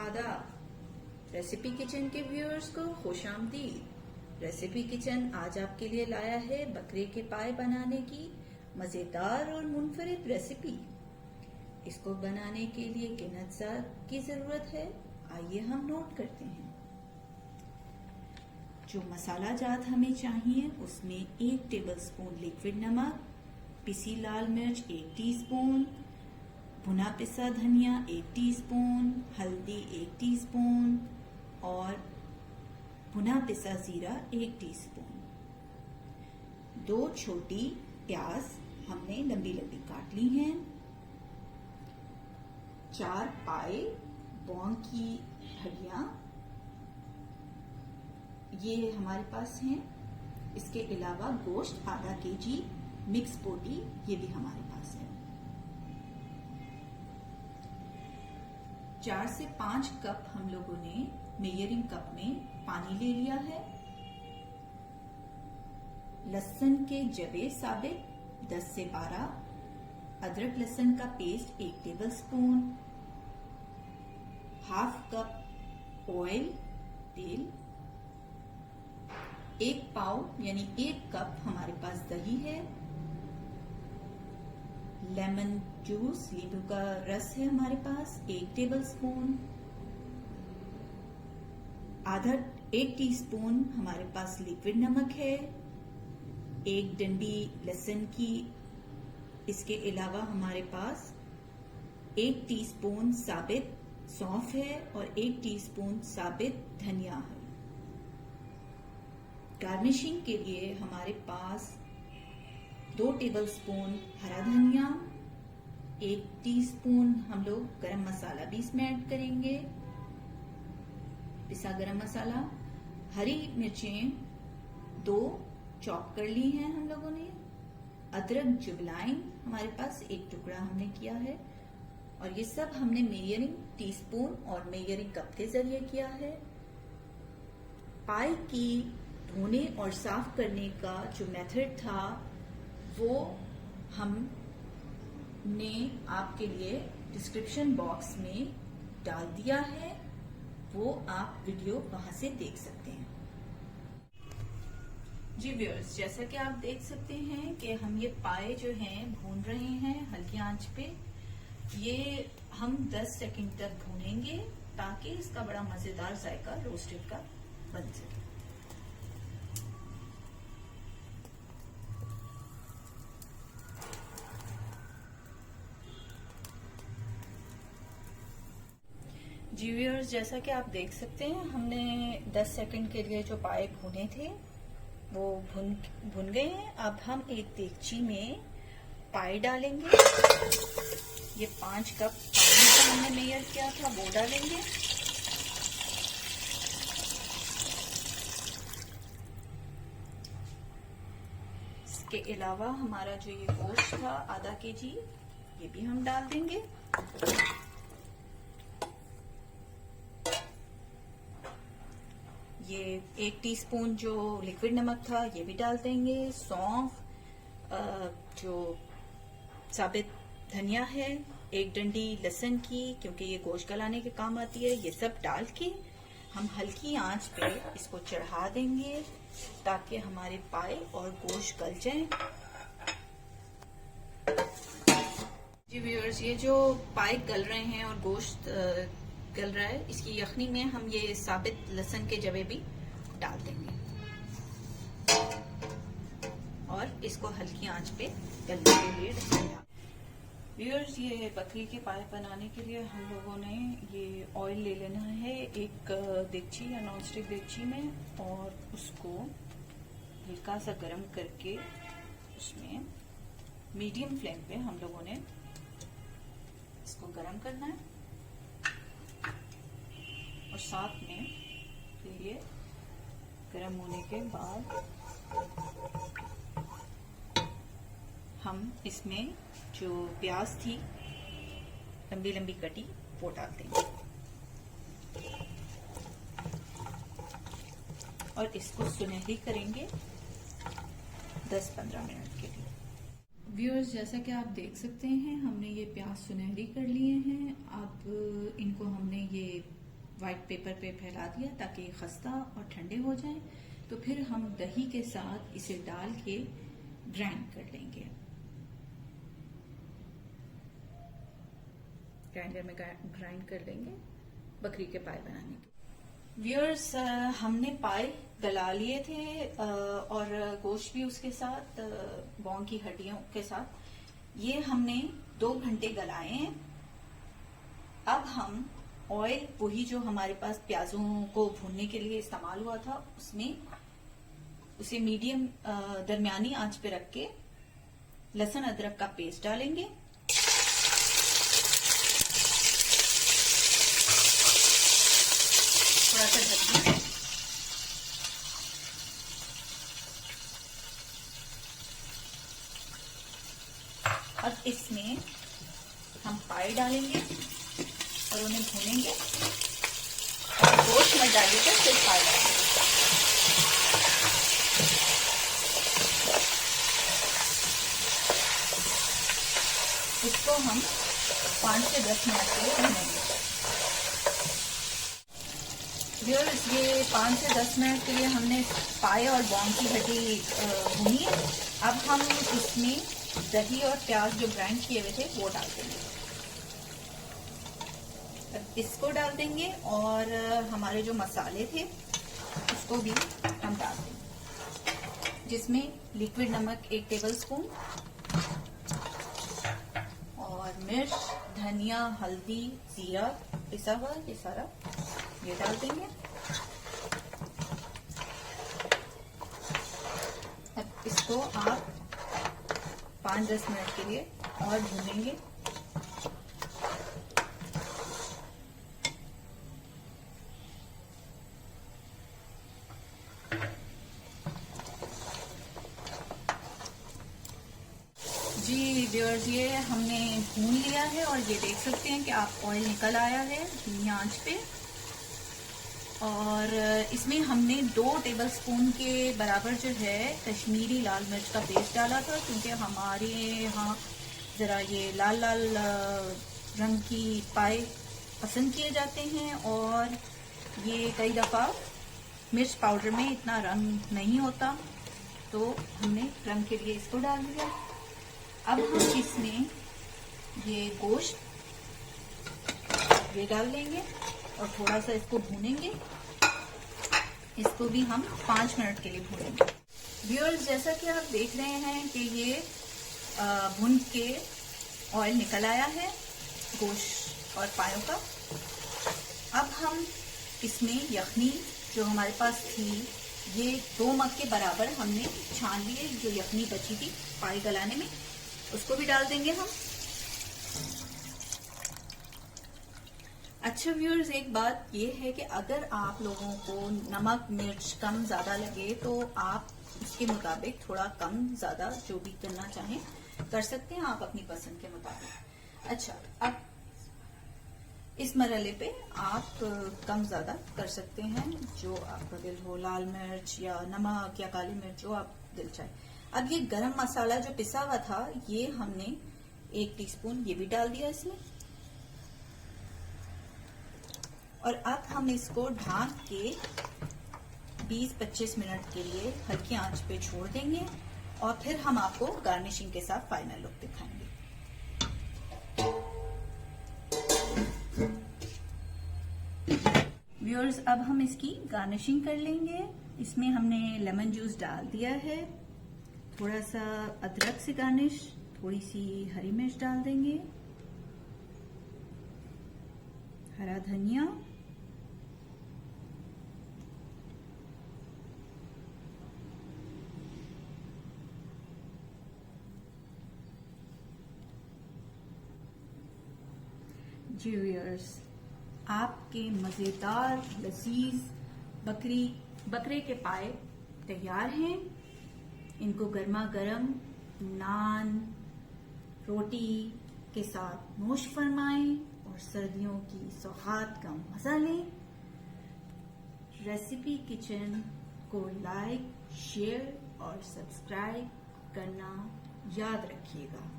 आदाब। Recipe kitchen के viewers को खुशामदीद। रेसिपी किचन आज आपके लिए लाया है बकरे के पाए बनाने की मजेदार और मुनफरिद रेसिपी। इसको बनाने के लिए किन अज्जा की जरूरत है, आइए हम नोट करते हैं। जो मसाला जात हमें चाहिए उसमें 1 टेबलस्पून लिक्विड नमक, पिसी लाल मिर्च 1 टीस्पून, भुना पिसा धनिया 1 टीस्पून, हल्दी 1 टीस्पून और भुना पिसा जीरा 1 टीस्पून। 2 छोटी प्याज हमने लंबी लंबी काट ली हैं। 4 पाए बॉन्ग की हड्डियां ये हमारे पास हैं। इसके अलावा गोश्त आधा केजी मिक्स बोटी ये भी हमारे पास है। 4 से 5 कप हम लोगों ने मेजरिंग कप में पानी ले लिया है। लहसुन के जवे साबित 10 से 12, अदरक लहसुन का paste 1 tablespoon, half cup oil तेल, 1 पाव यानी 1 कप हमारे पास दही है। लेमन जूस नींबू का रस है हमारे पास 1 टेबलस्पून। आधा 1 टीस्पून हमारे पास लिक्विड नमक है। 1 डंडी लहसुन की। इसके अलावा हमारे पास 1 टीस्पून साबित सौंफ है और 1 टीस्पून साबित धनिया है। गार्निशिंग के लिए हमारे पास 2 टेबलस्पून हरा धनिया, 1 टीस्पून हम लोग गरम मसाला भी इसमें ऐड करेंगे, पिसा गरम मसाला। हरी मिर्चें 2 चॉप कर ली हैं हम लोगों ने। अदरक जुबलाइन हमारे पास 1 टुकड़ा हमने किया है और ये सब हमने मेजरिंग टीस्पून और मेजरिंग कप के जरिए किया है। पाई की धोने और साफ करने का जो मेथड था वो हमने आपके लिए डिस्क्रिप्शन बॉक्स में डाल दिया है, वो आप वीडियो वहां से देख सकते हैं। जी व्यूअर्स, जैसा कि आप देख सकते हैं कि हम ये पाए जो हैं भून रहे हैं हल्की आंच पे। ये हम 10 सेकंड तक भूनेंगे ताकि इसका बड़ा मजेदार जायका रोस्टेड का बन सके। जी व्यूअर्स, जैसा कि आप देख सकते हैं हमने 10 सेकंड के लिए जो पाए भुने थे वो भुन गए हैं। अब हम एक देगची में पाए डालेंगे। ये 5 कप पानी का हमने मेजर किया था वो डालेंगे। इसके अलावा हमारा जो ये गोश्त था आधा केजी ये भी हम डाल देंगे। ये 1 टीस्पून जो लिक्विड नमक था ये भी डाल देंगे। सौंफ, जो साबित धनिया है, 1 डंडी लहसुन की क्योंकि ये गोश्त गलाने के काम आती है, ये सब डाल के हम हल्की आंच पे इसको चढ़ा देंगे ताकि हमारे पाए और गोश्त गल जाए। जी व्यूअर्स, ये जो पाए गल रहे हैं और गोश्त गल रहा है, इसकी यखनी में हम ये साबित लहसुन के जवे भी डाल देंगे और इसको हल्की आंच पे गलने के लिए ढकेंगे। व्यूअर्स, ये बकरी के पाए बनाने के लिए हम लोगों ने ये ऑयल ले लेना है एक देगची या नॉन स्टिक देगची में और उसको हल्का सा गर्म करके उसमें मीडियम फ्लेम पे हम लोगों ने इसको गर्म करना है और साथ में ये गर्म होने के बाद हम इसमें जो प्याज थी लंबी लंबी कटी वो डाल देंगे और इसको सुनहरी करेंगे 10-15 मिनट के लिए। व्यूअर्स, जैसा कि आप देख सकते हैं हमने ये प्याज सुनहरी कर लिए हैं। अब इनको हमने ये वाइट पेपर पे फैला दिया ताकि खस्ता और ठंडे हो जाएं। तो फिर हम दही के साथ इसे डाल के ग्राइंड कर लेंगे। ग्राइंडर में ग्राइंड कर लेंगे बकरी के पाए बनाने के। व्यूअर्स, हमने पाए गला लिए थे और गोश्त भी उसके साथ, बॉन की हड्डियों के साथ। ये हमने 2 घंटे गलाए हैं। अब हम ऑयल, वही जो हमारे पास प्याजों को भूनने के लिए इस्तेमाल हुआ था, उसमें उसे मीडियम दरमियानी आंच पे रख के लहसुन अदरक का पेस्ट डालेंगे। थोड़ा सा ढक दें। अब इसमें हम पाए डालेंगे और उन्हें भूनेंगे। गोश्त मत डालिएगा, सिर्फ पाए डालेंगे। इसको हम 5 से 10 मिनट के लिए भूनेंगे। व्यूअर्स, ये 5 से 10 मिनट के लिए हमने पाए और बॉन की हड्डी भूनी है। अब हम इसमें दही और प्याज जो ग्राइंड किए हुए थे वो डाल देंगे। अब इसको डाल देंगे और हमारे जो मसाले थे उसको भी हम डाल देंगे, जिसमें लिक्विड नमक 1 टेबलस्पून और मिर्च, धनिया, हल्दी, जीरा पिसा हुआ, ये सारा ये डाल देंगे। अब इसको आप 5-10 मिनट के लिए और भूनेंगे। जी व्यूअर्स, ये हमने भून लिया है और ये देख सकते हैं कि आप ऑयल निकल आया है धीमी आंच पे। और इसमें हमने 2 टेबलस्पून के बराबर जो है कश्मीरी लाल मिर्च का पेस्ट डाला था, क्योंकि हमारे यहाँ ज़रा ये लाल लाल रंग की पाए पसंद किए जाते हैं और ये कई दफ़ा मिर्च पाउडर में इतना रंग नहीं होता, तो हमने रंग के लिए इसको डाल दिया। अब हम इसमें ये गोश्त ये डाल देंगे और थोड़ा सा इसको भूनेंगे। इसको भी हम 5 मिनट के लिए भूनेंगे। व्यूअर्स, जैसा कि आप देख रहे हैं कि ये भून के ऑयल निकल आया है गोश्त और पायों का। अब हम इसमें यखनी जो हमारे पास थी, ये 2 मग के बराबर हमने छान लिए, जो यखनी बची थी पाए गलाने में, उसको भी डाल देंगे हम। अच्छा व्यूअर्स, एक बात ये है कि अगर आप लोगों को नमक मिर्च कम ज्यादा लगे तो आप उसके मुताबिक थोड़ा कम ज्यादा जो भी करना चाहें कर सकते हैं, आप अपनी पसंद के मुताबिक। अच्छा, अब इस मरहले पे आप कम ज्यादा कर सकते हैं, जो आपका दिल हो, लाल मिर्च या नमक या काली मिर्च, जो आप दिल चाहे। अब ये गरम मसाला जो पिसा हुआ था, ये हमने 1 टीस्पून ये भी डाल दिया इसमें। और अब हम इसको ढक के 20-25 मिनट के लिए हल्की आंच पे छोड़ देंगे और फिर हम आपको गार्निशिंग के साथ फाइनल लुक दिखाएंगे। व्यूअर्स, अब हम इसकी गार्निशिंग कर लेंगे। इसमें हमने लेमन जूस डाल दिया है, थोड़ा सा अदरक से गार्निश, थोड़ी सी हरी मिर्च डाल देंगे, हरा धनिया, जी व्यूअर्स, आपके मजेदार लजीज बकरे के पाए तैयार हैं। इनको गर्मा गर्म नान रोटी के साथ नोश फरमाएं और सर्दियों की सौगात का मजा लें। रेसिपी किचन को लाइक, शेयर और सब्सक्राइब करना याद रखिएगा।